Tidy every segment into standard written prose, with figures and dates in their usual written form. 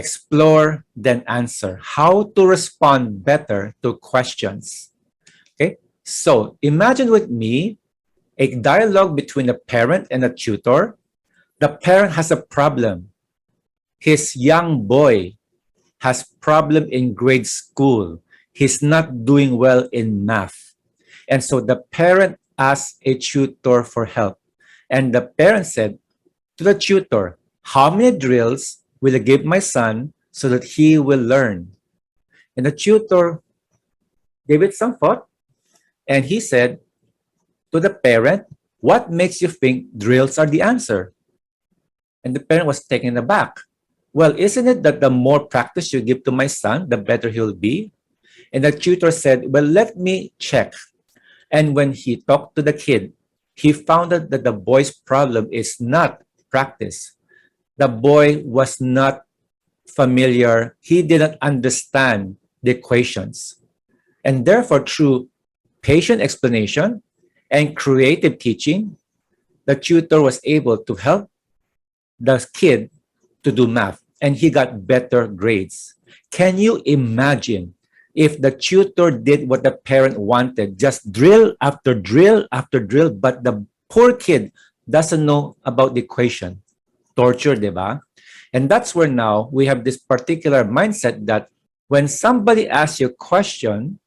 explore, then answer. How to respond better to questions. Okay, so imagine with me a dialogue between a parent and a tutor. The parent has a problem. His young boy has problem in grade school. He's not doing well in math. And so the parent asked a tutor for help. And the parent said to the tutor, how many drills will I give my son so that he will learn? And the tutor gave it some thought. And he said to the parent, what makes you think drills are the answer? And the parent was taken aback. Well, isn't it that the more practice you give to my son, the better he'll be? And the tutor said, well, let me check. And when he talked to the kid, he found out that the boy's problem is not practice. The boy was not familiar. He didn't understand the equations. And therefore, through patient explanation and creative teaching, the tutor was able to help the kid to do math, and he got better grades. Can you imagine if the tutor did what the parent wanted, just drill after drill after drill, but the poor kid doesn't know about the equation? Torture, diba? And that's where now we have this particular mindset that when somebody asks you a question,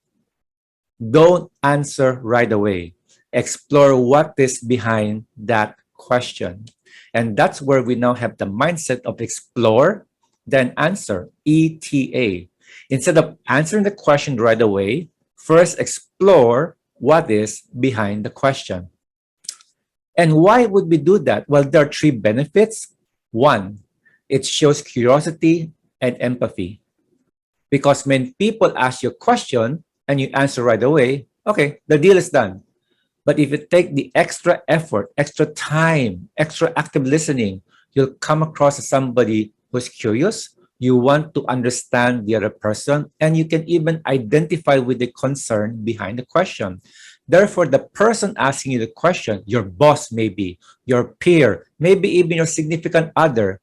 don't answer right away. Explore what is behind that question. And that's where we now have the mindset of explore, then answer, ETA. Instead of answering the question right away, first explore what is behind the question. And why would we do that? Well, there are three benefits. One, it shows curiosity and empathy. Because when people ask you a question and you answer right away, okay, the deal is done. But if you take the extra effort, extra time, extra active listening, you'll come across as somebody who's curious. You want to understand the other person, and you can even identify with the concern behind the question. Therefore, the person asking you the question, your boss maybe, your peer, maybe even your significant other,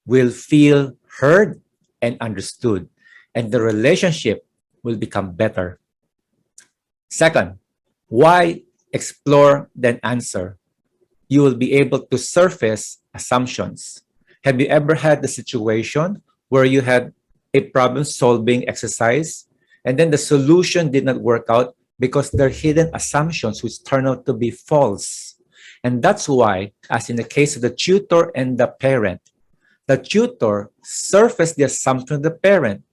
will feel heard and understood, and the relationship will become better. Second, why explore then answer? You will be able to surface assumptions. Have you ever had the situation where you had a problem-solving exercise and then the solution did not work out because there are hidden assumptions which turn out to be false? And that's why, as in the case of the tutor and the parent, the tutor surfaced the assumption of the parent.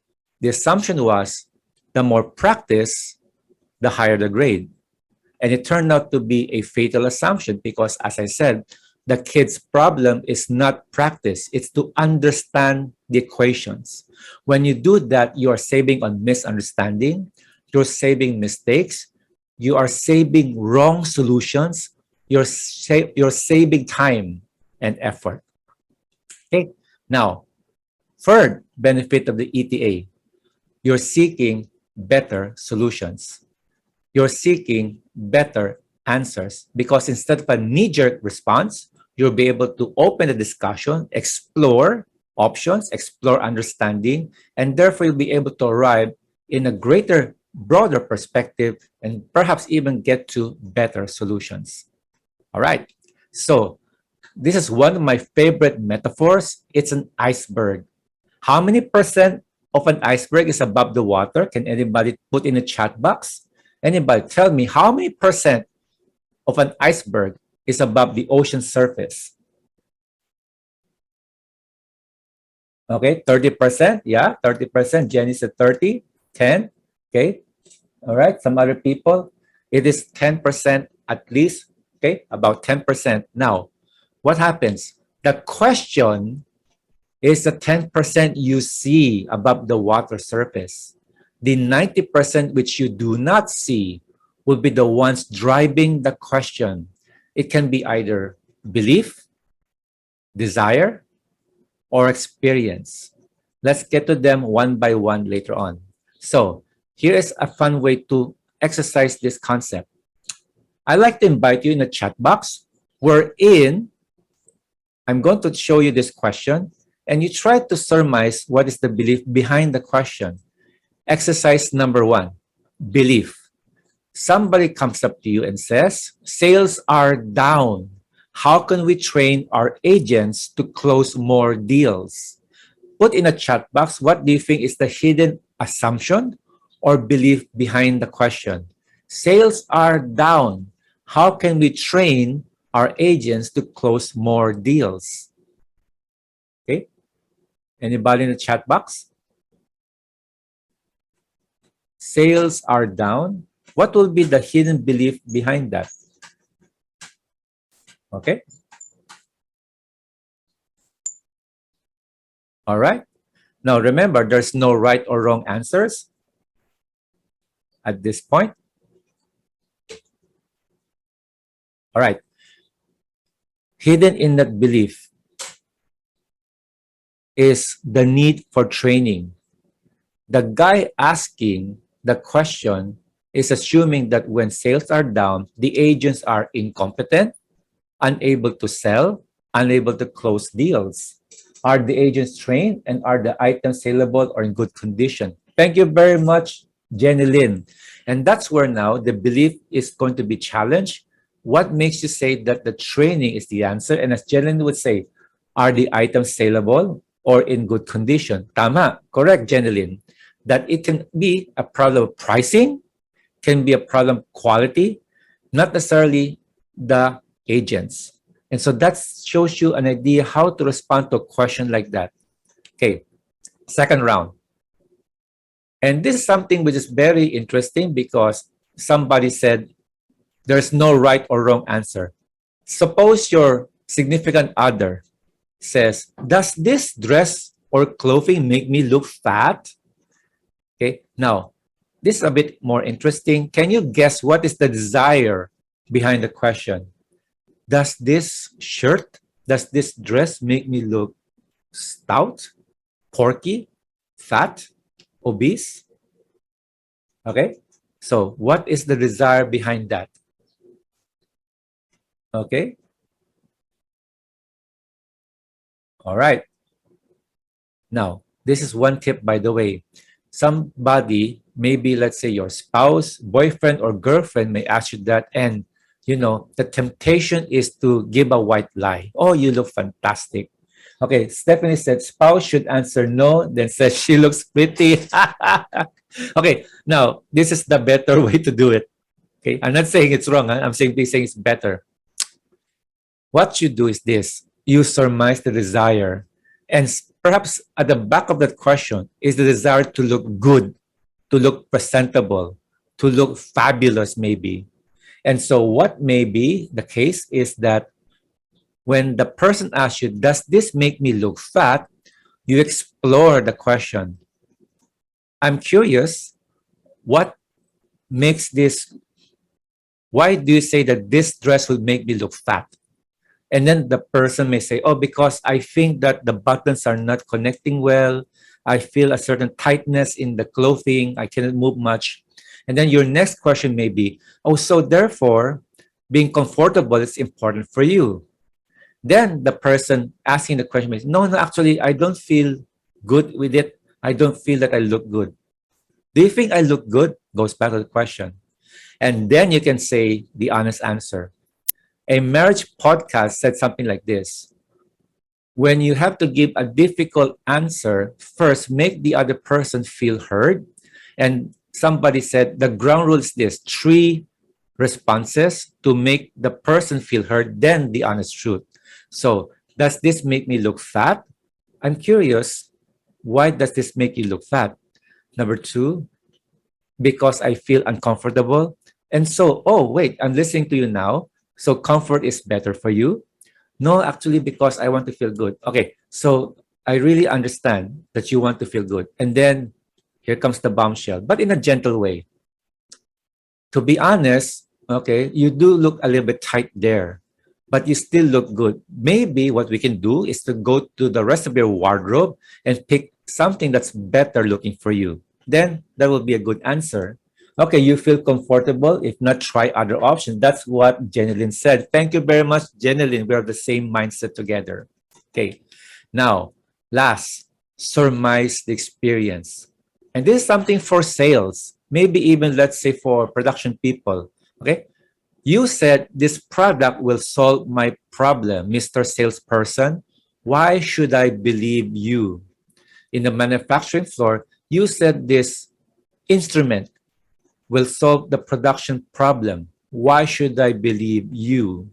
The assumption was the more practice, the higher the grade. And it turned out to be a fatal assumption because, as I said, the kid's problem is not practice. It's to understand the equations. When you do that, you are saving on misunderstanding. You're saving mistakes. You are saving wrong solutions. You're saving time and effort. Okay. Now, third benefit of the ETA, you're seeking better solutions. You're seeking better answers because instead of a knee-jerk response, you'll be able to open the discussion, explore options, explore understanding, and therefore you'll be able to arrive in a greater, broader perspective and perhaps even get to better solutions. All right. So this is one of my favorite metaphors. It's an iceberg. How many percent of an iceberg is above the water? Can anybody put in a chat box? Anybody tell me how many percent of an iceberg is above the ocean surface? Okay, 30%. Yeah, 30%. Jenny said 30, 10. Okay, all right. Some other people, it is 10% at least. Okay, about 10%. Now, what happens? The question is the 10% you see above the water surface. The 90% which you do not see will be the ones driving the question. It can be either belief, desire, or experience. Let's get to them one by one later on. So here is a fun way to exercise this concept. I'd like to invite you in a chat box wherein I'm going to show you this question and you try to surmise what is the belief behind the question. Exercise number 1, belief. Somebody comes up to you and says, sales are down. How can we train our agents to close more deals? Put in a chat box, what do you think is the hidden assumption or belief behind the question? Sales are down. How can we train our agents to close more deals? Okay. Anybody in the chat box? Sales are down. What will be the hidden belief behind that? Okay. All right. Now remember, there's no right or wrong answers at this point. All right. Hidden in that belief is the need for training. The guy asking the question is assuming that when sales are down, the agents are incompetent, unable to sell, unable to close deals. Are the agents trained, and are the items saleable or in good condition? Thank you very much, Jenny Lynn. And that's where now the belief is going to be challenged. What makes you say that the training is the answer? And as Jenny Lynn would say, are the items saleable or in good condition? Tama, correct, Jenny Lynn. That it can be a problem of pricing, can be a problem of quality, not necessarily the agents. And so that shows you an idea how to respond to a question like that. Okay, second round. And this is something which is very interesting because somebody said there's no right or wrong answer. Suppose your significant other says, does this dress or clothing make me look fat? Okay, now, this is a bit more interesting. Can you guess what is the desire behind the question? Does this shirt, does this dress make me look stout, porky, fat, obese? Okay, so what is the desire behind that? Okay. All right. Now, this is one tip, by the way. Somebody, maybe let's say your spouse, boyfriend, or girlfriend may ask you that, and you know, the temptation is to give a white lie. Oh, you look fantastic. Okay, Stephanie said spouse should answer no, then says she looks pretty. Okay, now this is the better way to do it. Okay, I'm not saying it's wrong. I'm simply saying it's better. What you do is this: you surmise the desire, and perhaps at the back of that question is the desire to look good, to look presentable, to look fabulous, maybe. And so what may be the case is that when the person asks you, does this make me look fat? You explore the question. I'm curious, what makes this, why do you say that this dress will make me look fat? And then the person may say, oh, because I think that the buttons are not connecting well. I feel a certain tightness in the clothing. I cannot move much. And then your next question may be, oh, so therefore, being comfortable is important for you. Then the person asking the question is, no, actually, I don't feel good with it. I don't feel that I look good. Do you think I look good? Goes back to the question. And then you can say the honest answer. A marriage podcast said something like this. When you have to give a difficult answer, first make the other person feel heard. And somebody said the ground rule is this: 3 responses to make the person feel heard, then the honest truth. So, does this make me look fat? I'm curious, why does this make you look fat? Number 2, because I feel uncomfortable. And so, oh, wait, I'm listening to you now. So comfort is better for you? No, actually, because I want to feel good. Okay, so I really understand that you want to feel good. And then here comes the bombshell, but in a gentle way. To be honest, okay, you do look a little bit tight there, but you still look good. Maybe what we can do is to go to the rest of your wardrobe and pick something that's better looking for you. Then that will be a good answer. Okay, you feel comfortable. If not, try other options. That's what Jenilyn said. Thank you very much, Jenilyn. We have the same mindset together. Okay, now Last, surmise the experience. And this is something for sales, maybe even let's say for production people. Okay. You said this product will solve my problem, Mr. Salesperson. Why should I believe you? In the manufacturing floor, you said this instrument will solve the production problem. Why should I believe you?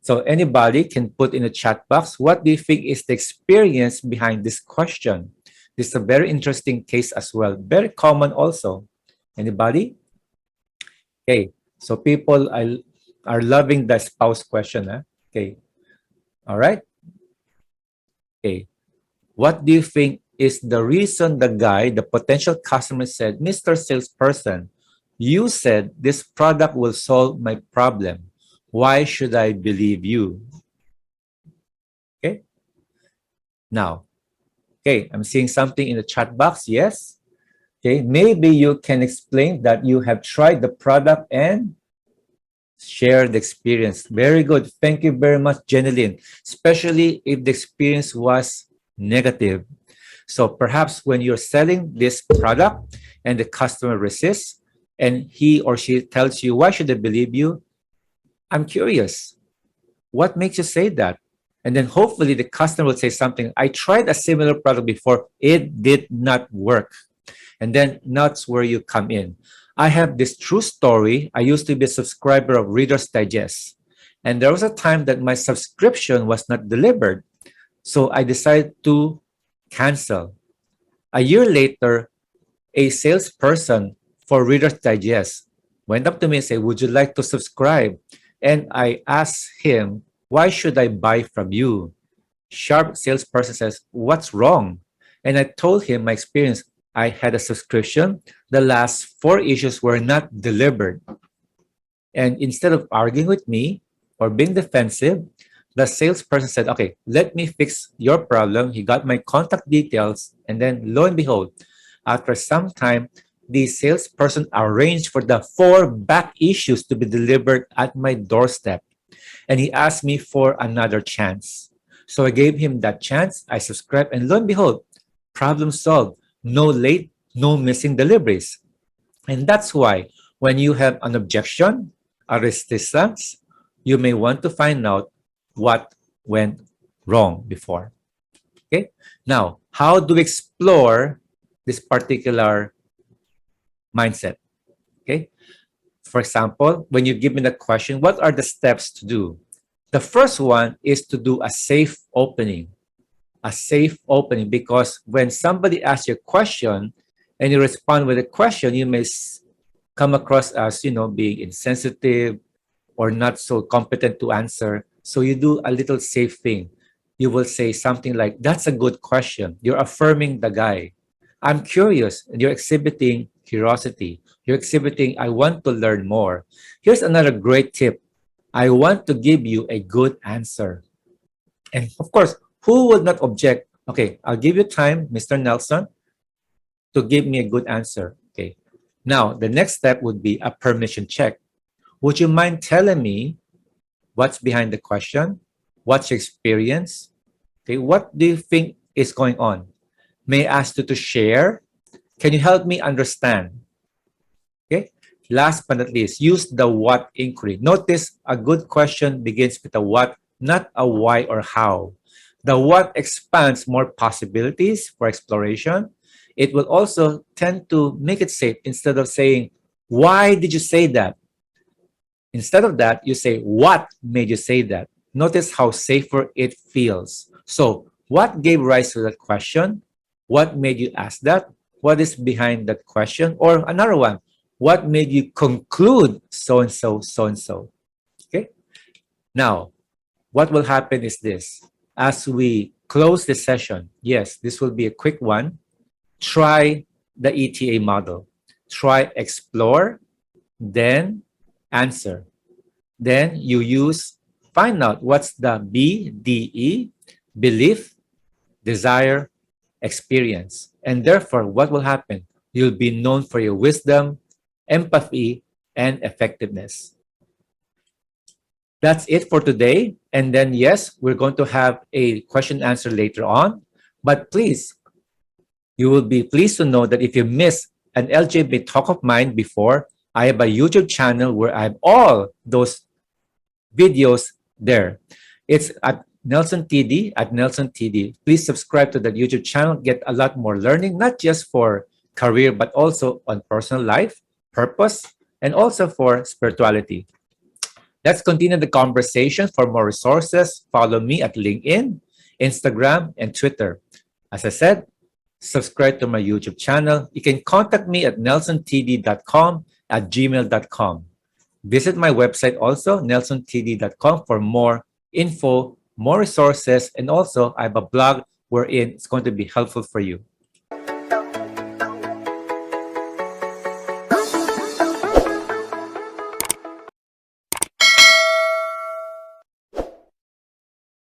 So anybody can put in the chat box, what do you think is the experience behind this question? This is a very interesting case as well. Very common also. Anybody? Okay. So people are loving the spouse question. Huh? Okay. All right. Okay. What do you think is the reason the guy, the potential customer said, Mr. Salesperson, you said this product will solve my problem. Why should I believe you? Okay. Now, okay, I'm seeing something in the chat box. Yes. Okay. Maybe you can explain that you have tried the product and share the experience. Very good. Thank you very much, Jeneline. Especially if the experience was negative. So perhaps when you're selling this product and the customer resists and he or she tells you, why should I believe you? I'm curious. What makes you say that? And then hopefully the customer will say something. I tried a similar product before. It did not work. And then that's where you come in. I have this true story. I used to be a subscriber of Reader's Digest. And there was a time that my subscription was not delivered. So I decided to cancel. A year later, a salesperson for Reader's Digest went up to me and said, would you like to subscribe? And I asked him, why should I buy from you? Sharp salesperson says, what's wrong? And I told him my experience. I had a subscription. The last 4 issues were not delivered. And instead of arguing with me or being defensive, the salesperson said, okay, let me fix your problem. He got my contact details. And then lo and behold, after some time, the salesperson arranged for the 4 back issues to be delivered at my doorstep. And he asked me for another chance. So I gave him that chance. I subscribed, and lo and behold, problem solved. No late, no missing deliveries. And that's why when you have an objection, a resistance, you may want to find out what went wrong before. Okay. Now, how do we explore this particular mindset? Okay. For example, when you give me the question, what are the steps to do? The first one is to do a safe opening. A safe opening, because when somebody asks you a question and you respond with a question, you may come across as, being insensitive or not so competent to answer. So you do a little safe thing. You will say something like, that's a good question. You're affirming the guy. I'm curious. And you're exhibiting curiosity. You're exhibiting, I want to learn more. Here's another great tip. I want to give you a good answer. And of course, who would not object? Okay, I'll give you time, Mr. Nelson, to give me a good answer. Okay. Now, the next step would be a permission check. Would you mind telling me what's behind the question? What's your experience? Okay, what do you think is going on? May I ask you to share? Can you help me understand? Okay. Last but not least, use the what inquiry. Notice a good question begins with a what, not a why or how. The what expands more possibilities for exploration. It will also tend to make it safe. Instead of saying, why did you say that? Instead of that, you say, what made you say that? Notice how safer it feels. So what gave rise to that question? What made you ask that? What is behind that question? Or another one, what made you conclude so-and-so, so-and-so? Okay. Now, what will happen is this. As we close the session, yes, this will be a quick one. Try the ETA model. Try explore, then answer. Then you find out what's the BDE, belief, desire, experience. And therefore, what will happen? You'll be known for your wisdom, empathy, and effectiveness. That's it for today. And then, yes, we're going to have a question answer later on. But please, you will be pleased to know that if you miss an LJB talk of mine before, I have a YouTube channel where I have all those videos there. It's at Nelson TD, at Nelson TD. Please subscribe to the YouTube channel, get a lot more learning, not just for career, but also on personal life, purpose, and also for spirituality. Let's continue the conversation. For more resources, follow me at LinkedIn, Instagram, and Twitter. As I said, subscribe to my YouTube channel. You can contact me at nelsontd.com at gmail.com. Visit my website also, nelsontd.com, for more info, more resources, and also I have a blog wherein it's going to be helpful for you.